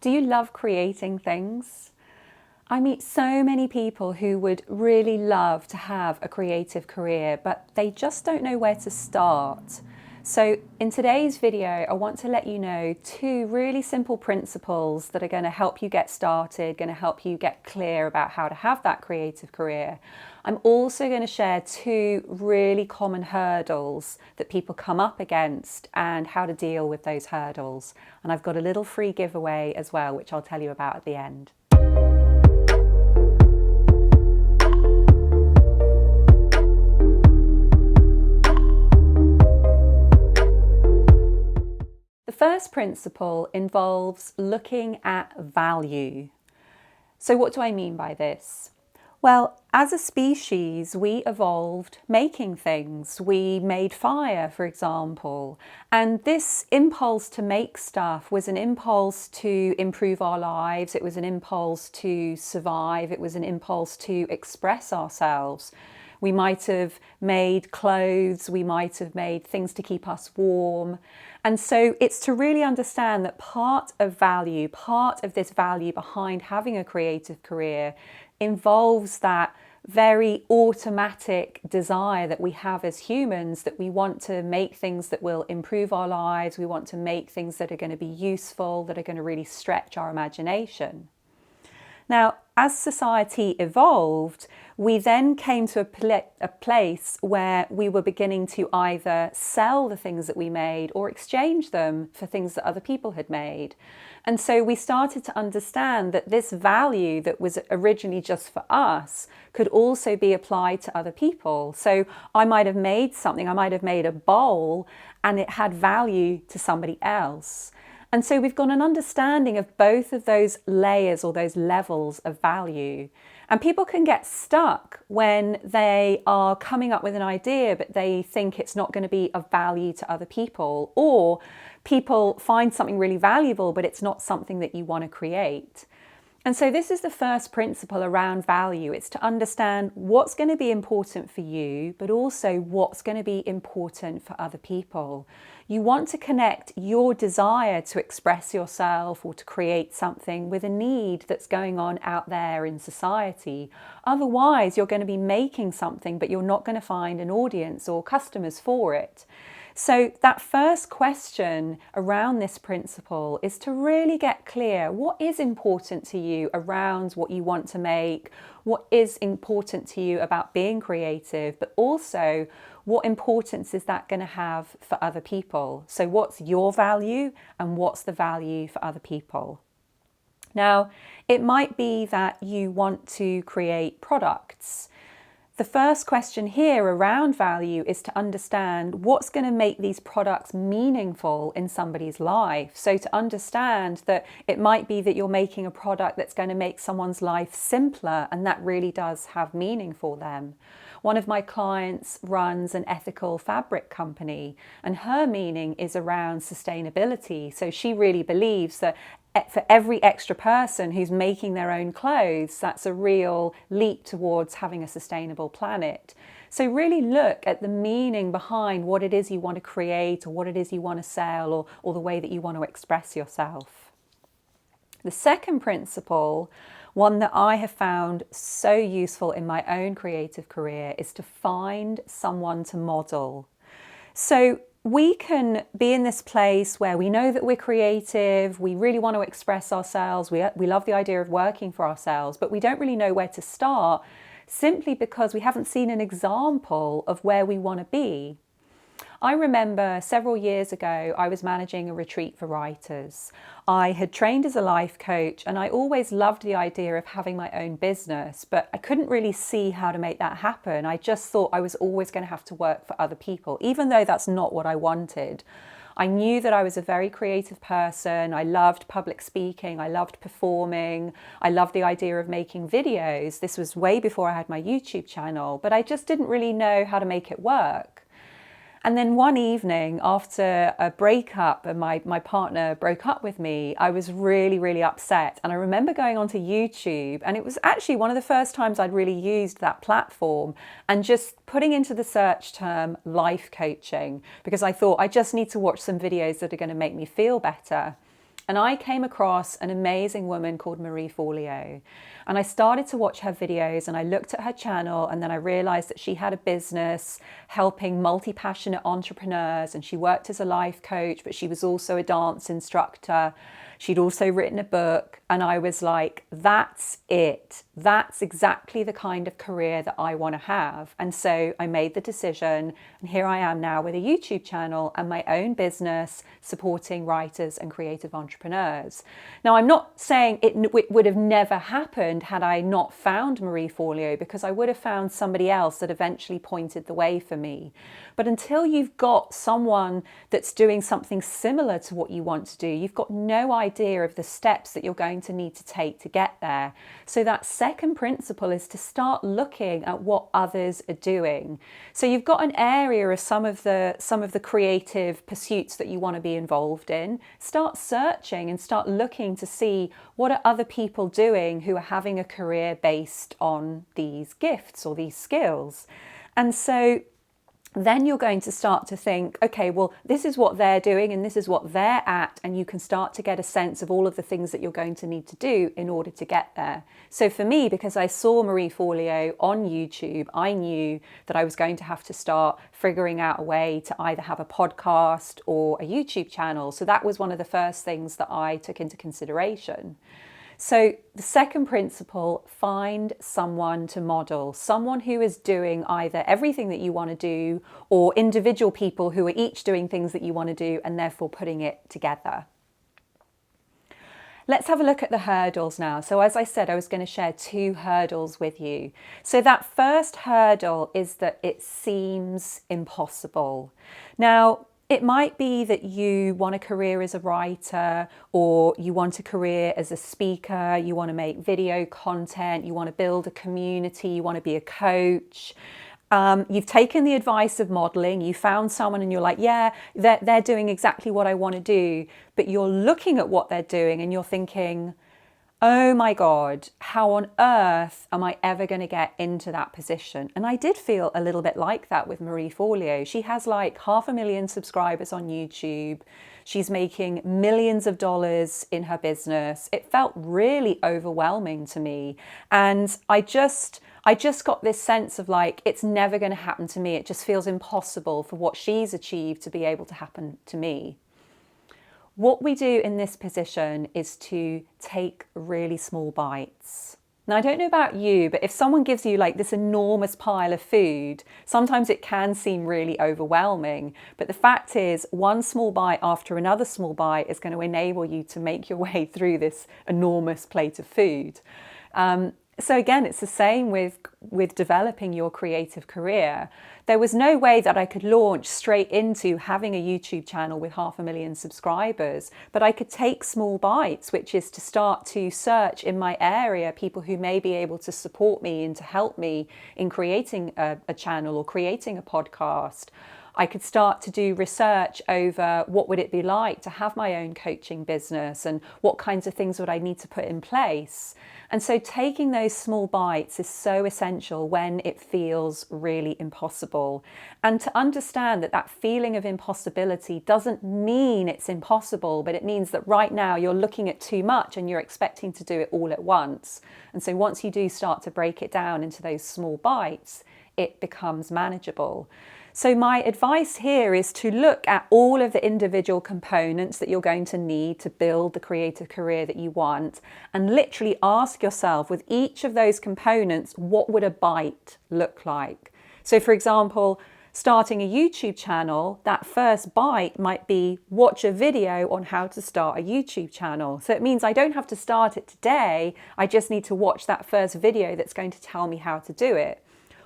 Do you love creating things? I meet so many people who would really love to have a creative career, but they just don't know where to start. So in today's video, I want to let you know 2 really simple principles that are going to help you get started, going to help you get clear about how to have that creative career. I'm also going to share 2 really common hurdles that people come up against and how to deal with those hurdles. And I've got a little free giveaway as well, which I'll tell you about at the end. The first principle involves looking at value. So what do I mean by this? Well, as a species, we evolved making things. We made fire, for example, and this impulse to make stuff was an impulse to improve our lives. It was an impulse to survive. It was an impulse to express ourselves. We might have made clothes, we might have made things to keep us warm. And so it's to really understand that part of this value behind having a creative career involves that very automatic desire that we have as humans, that we want to make things that will improve our lives. We want to make things that are going to be useful, that are going to really stretch our imagination. Now, as society evolved, we then came to a place where we were beginning to either sell the things that we made or exchange them for things that other people had made. And so we started to understand that this value that was originally just for us could also be applied to other people. So I might have made something, I might have made a bowl, and it had value to somebody else. And so we've got an understanding of both of those layers or those levels of value. And people can get stuck when they are coming up with an idea, but they think it's not going to be of value to other people, or people find something really valuable, but it's not something that you want to create. And so this is the first principle around value. It's to understand what's going to be important for you, but also what's going to be important for other people. You want to connect your desire to express yourself or to create something with a need that's going on out there in society. Otherwise, you're going to be making something, but you're not going to find an audience or customers for it. So that first question around this principle is to really get clear what is important to you around what you want to make, what is important to you about being creative, but also what importance is that going to have for other people. So what's your value and what's the value for other people? Now, it might be that you want to create products. The first question here around value is to understand what's going to make these products meaningful in somebody's life. So to understand that it might be that you're making a product that's going to make someone's life simpler, and that really does have meaning for them. One of my clients runs an ethical fabric company, and her meaning is around sustainability. So she really believes that for every extra person who's making their own clothes, that's a real leap towards having a sustainable planet. So really look at the meaning behind what it is you want to create, or what it is you want to sell, or the way that you want to express yourself. The second principle, one that I have found so useful in my own creative career, is to find someone to model. So we can be in this place where we know that we're creative, we really want to express ourselves, we love the idea of working for ourselves, but we don't really know where to start simply because we haven't seen an example of where we want to be. I remember several years ago, I was managing a retreat for writers. I had trained as a life coach, and I always loved the idea of having my own business, but I couldn't really see how to make that happen. I just thought I was always going to have to work for other people, even though that's not what I wanted. I knew that I was a very creative person. I loved public speaking. I loved performing. I loved the idea of making videos. This was way before I had my YouTube channel, but I just didn't really know how to make it work. And then one evening after a breakup and my partner broke up with me, I was really, really upset. And I remember going onto YouTube, and it was actually one of the first times I'd really used that platform, and just putting into the search term life coaching, because I thought I just need to watch some videos that are going to make me feel better. And I came across an amazing woman called Marie Forleo. And I started to watch her videos and I looked at her channel, and then I realized that she had a business helping multi-passionate entrepreneurs, and she worked as a life coach, but she was also a dance instructor. She'd also written a book, and I was like, that's it. That's exactly the kind of career that I want to have. And so I made the decision, and here I am now with a YouTube channel and my own business supporting writers and creative entrepreneurs. Now, I'm not saying it would have never happened had I not found Marie Forleo, because I would have found somebody else that eventually pointed the way for me. But until you've got someone that's doing something similar to what you want to do, you've got no idea of the steps that you're going to need to take to get there. So that second principle is to start looking at what others are doing. So you've got an area of some of the creative pursuits that you want to be involved in. Start searching and start looking to see what are other people doing who are having a career based on these gifts or these skills. And so then you're going to start to think, okay, well, this is what they're doing and this is what they're at, and you can start to get a sense of all of the things that you're going to need to do in order to get there. So for me, because I saw Marie Forleo on YouTube, I knew that I was going to have to start figuring out a way to either have a podcast or a YouTube channel. So that was one of the first things that I took into consideration. So the second principle, find someone to model, someone who is doing either everything that you want to do or individual people who are each doing things that you want to do and therefore putting it together. Let's have a look at the hurdles now. So as I said, I was going to share 2 hurdles with you. So that first hurdle is that it seems impossible. Now, it might be that you want a career as a writer, or you want a career as a speaker, you want to make video content, you want to build a community, you want to be a coach. You've taken the advice of modeling, you found someone and you're like, yeah, they're doing exactly what I want to do. But you're looking at what they're doing and you're thinking, oh my God, how on earth am I ever going to get into that position? And I did feel a little bit like that with Marie Forleo. She has like 500,000 subscribers on YouTube. She's making millions of dollars in her business. It felt really overwhelming to me. And I just got this sense of like, it's never going to happen to me. It just feels impossible for what she's achieved to be able to happen to me. What we do in this position is to take really small bites. Now, I don't know about you, but if someone gives you like this enormous pile of food, sometimes it can seem really overwhelming. But the fact is, one small bite after another small bite is going to enable you to make your way through this enormous plate of food. So again, it's the same with developing your creative career. There was no way that I could launch straight into having a YouTube channel with 500,000 subscribers, but I could take small bites, which is to start to search in my area people who may be able to support me and to help me in creating a channel or creating a podcast. I could start to do research over what would it be like to have my own coaching business and what kinds of things would I need to put in place. And so taking those small bites is so essential when it feels really impossible. And to understand that that feeling of impossibility doesn't mean it's impossible, but it means that right now you're looking at too much and you're expecting to do it all at once. And so once you do start to break it down into those small bites, it becomes manageable. So my advice here is to look at all of the individual components that you're going to need to build the creative career that you want, and literally ask yourself with each of those components, what would a bite look like? So for example, starting a YouTube channel, that first bite might be watch a video on how to start a YouTube channel. So it means I don't have to start it today. I just need to watch that first video that's going to tell me how to do it.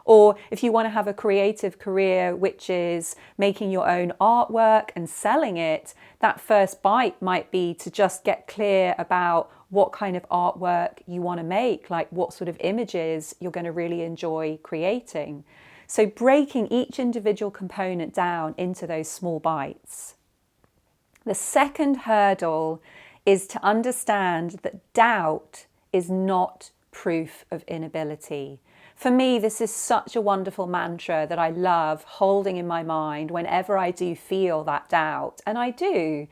Or if you want to have a creative career, which is making your own artwork and selling it, that first bite might be to just get clear about what kind of artwork you want to make, like what sort of images you're going to really enjoy creating. So breaking each individual component down into those small bites. The second hurdle is to understand that doubt is not proof of inability. For me, this is such a wonderful mantra that I love holding in my mind whenever I do feel that doubt, and I do.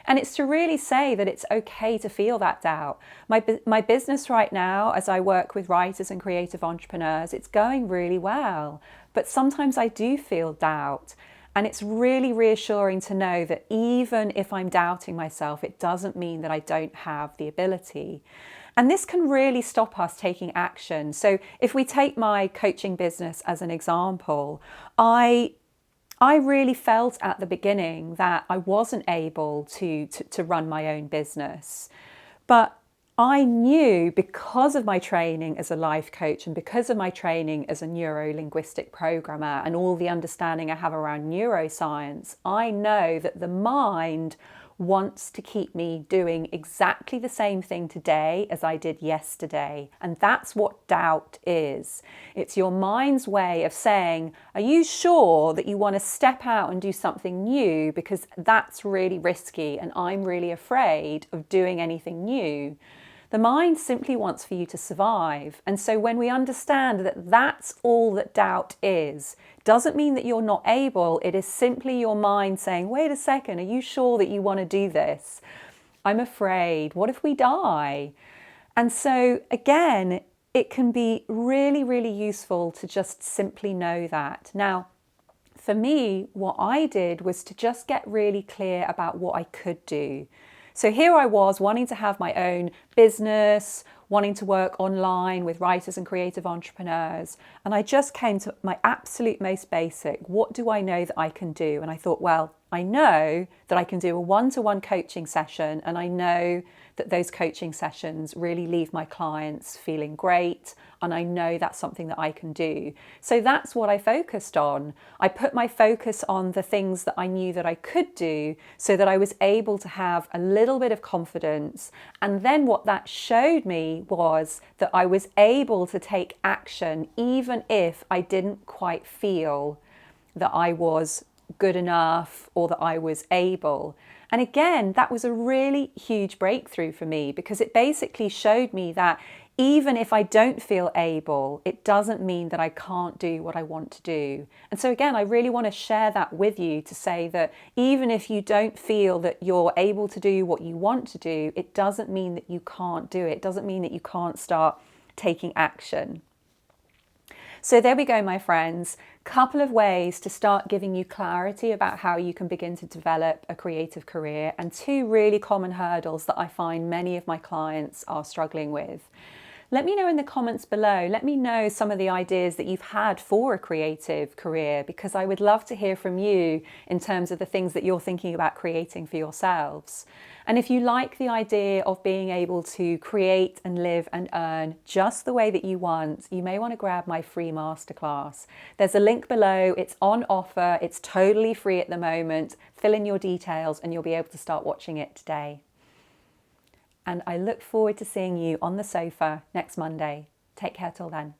And it's to really say that it's okay to feel that doubt. My business right now, as I work with writers and creative entrepreneurs, it's going really well. But sometimes I do feel doubt. And it's really reassuring to know that even if I'm doubting myself, it doesn't mean that I don't have the ability. And this can really stop us taking action. So if we take my coaching business as an example, I really felt at the beginning that I wasn't able to run my own business. But I knew, because of my training as a life coach and because of my training as a neuro-linguistic programmer and all the understanding I have around neuroscience, I know that the mind wants to keep me doing exactly the same thing today as I did yesterday. And that's what doubt is. It's your mind's way of saying, are you sure that you want to step out and do something new? Because that's really risky and I'm really afraid of doing anything new. The mind simply wants for you to survive. And so when we understand that that's all that doubt is, doesn't mean that you're not able. It is simply your mind saying, wait a second, are you sure that you want to do this? I'm afraid. What if we die? And so again, it can be really, really useful to just simply know that. Now, for me, what I did was to just get really clear about what I could do. So here I was wanting to have my own business, wanting to work online with writers and creative entrepreneurs. And I just came to my absolute most basic, what do I know that I can do? And I thought, well, I know that I can do a one-to-one coaching session, and I know that those coaching sessions really leave my clients feeling great, and I know that's something that I can do. So that's what I focused on. I put my focus on the things that I knew that I could do so that I was able to have a little bit of confidence. And then what that showed me was that I was able to take action even if I didn't quite feel that I was good enough or that I was able. And again, that was a really huge breakthrough for me, because it basically showed me that even if I don't feel able, it doesn't mean that I can't do what I want to do. And so again, I really want to share that with you to say that even if you don't feel that you're able to do what you want to do, it doesn't mean that you can't do it. It doesn't mean that you can't start taking action. So there we go, my friends. Couple of ways to start giving you clarity about how you can begin to develop a creative career, and two really common hurdles that I find many of my clients are struggling with. Let me know in the comments below. Let me know some of the ideas that you've had for a creative career, because I would love to hear from you in terms of the things that you're thinking about creating for yourselves. And if you like the idea of being able to create and live and earn just the way that you want, you may want to grab my free masterclass. There's a link below. It's on offer. It's totally free at the moment. Fill in your details and you'll be able to start watching it today. And I look forward to seeing you on the sofa next Monday. Take care till then.